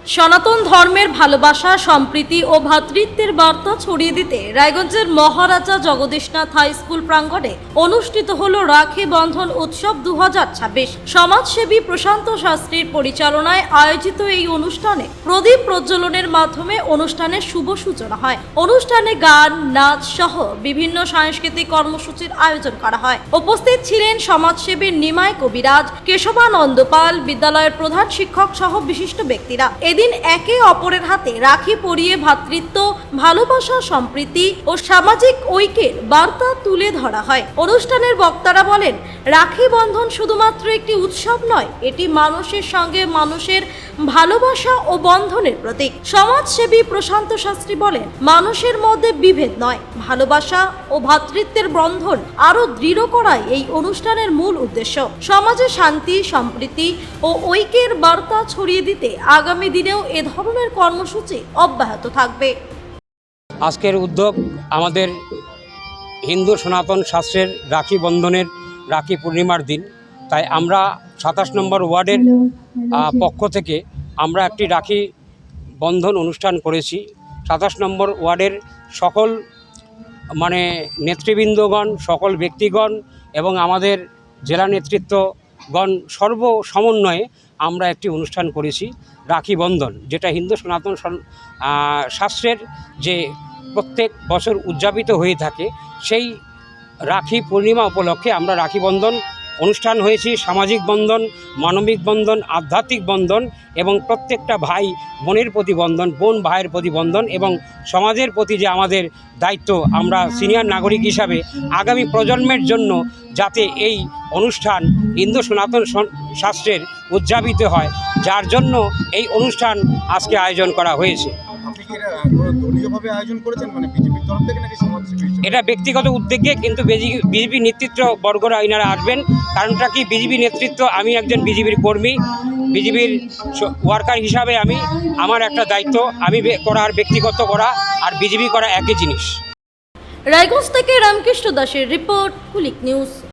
সনাতন ধর্মের ভালোবাসা, সম্প্রীতি ও ভ্রাতৃত্বের বার্তা ছড়িয়ে দিতে রায়গঞ্জের মহারাজা জগদীশনাথ হাই স্কুল প্রাঙ্গণে অনুষ্ঠিত হলো রাখি বন্ধন উৎসব 2026। সমাজসেবী প্রশান্ত শাস্ত্রীর পরিচালনায় আয়োজিত এই অনুষ্ঠানে প্রদীপ প্রজ্বলনের মাধ্যমে অনুষ্ঠানের শুভ সূচনা হয়। অনুষ্ঠানে গান, নাচ সহ বিভিন্ন সাংস্কৃতিক কর্মসূচির আয়োজন করা হয়। উপস্থিত ছিলেন সমাজসেবী নিমাই কবিরাজ, কেশবানন্দ পাল, বিদ্যালয়ের প্রধান শিক্ষক সহ বিশিষ্ট ব্যক্তিরা। এদিন একে অপরের হাতে রাখি পরিয়ে ভ্রাতৃত্ব, ভালোবাসা, সম্প্রীতি ও সামাজিক ঐক্যের বার্তা তুলে ধরা হয়। অনুষ্ঠানের বক্তারা বলেন, রাখি বন্ধন শুধুমাত্র একটি উৎসব নয়, এটি মানুষের সঙ্গে মানুষের ভালোবাসা ও বন্ধনের প্রতীক। সমাজসেবী প্রশান্ত শাস্ত্রী বলেন, মানুষের মধ্যে বিভেদ নয়, ভালোবাসা ও ভ্রাতৃত্বের বন্ধন আরো দৃঢ় করাই এই অনুষ্ঠানের মূল উদ্দেশ্য। সমাজে শান্তি, সম্প্রীতি ও ঐক্যের বার্তা ছড়িয়ে দিতে আগামী দিনেও এ ধরনের কর্মসূচি অব্যাহত থাকবে। আজকের উদ্যোগ আমাদের হিন্দু সনাতন শাস্ত্রের রাখি বন্ধনের রাখি পূর্ণিমার দিন, তাই আমরা 27 নম্বর ওয়ার্ডের পক্ষ থেকে আমরা একটি রাখি বন্ধন অনুষ্ঠান করেছি। 27 নম্বর ওয়ার্ডের সকল নেতৃবৃন্দগণ, সকল ব্যক্তিগণ এবং আমাদের জেলা নেতৃত্বগণ সর্ব সমন্বয়ে আমরা একটি অনুষ্ঠান করেছি রাখি বন্ধন, যেটা হিন্দু সনাতন শাস্ত্রের যে প্রত্যেক বছর উদযাপিত হয়ে থাকে। সেই রাখি পূর্ণিমা উপলক্ষে আমরা রাখি বন্ধন অনুষ্ঠান হয়েছি। সামাজিক বন্ধন, মানবিক বন্ধন, আধ্যাত্মিক বন্ধন এবং প্রত্যেকটা ভাই বোনের প্রতি বন্ধন, বোন ভাইয়ের প্রতি বন্ধন এবং সমাজের প্রতি যে আমাদের দায়িত্ব, আমরা সিনিয়র নাগরিক হিসাবে আগামী প্রজন্মের জন্য যাতে এই অনুষ্ঠান হিন্দু সনাতন শাস্ত্রের উদযাপিত হয়, যার জন্য এই অনুষ্ঠান আজকে আয়োজন করা হয়েছে। এটা ব্যক্তিগত উদ্যোগে, কিন্তু বিজেপি নেতৃত্ব বর্গরা এনারা আসবেন। কারণটা কি, বিজেপি নেতৃত্ব, আমি একজন বিজেপির কর্মী, বিজেপির ওয়ার্কার হিসাবে আমার একটা দায়িত্ব, আমি করা আর ব্যক্তিগত করা আর বিজেপি করা একই জিনিস। রায়গঞ্জ থেকে রামকৃষ্ণ দাসের রিপোর্ট, কুলিক নিউজ।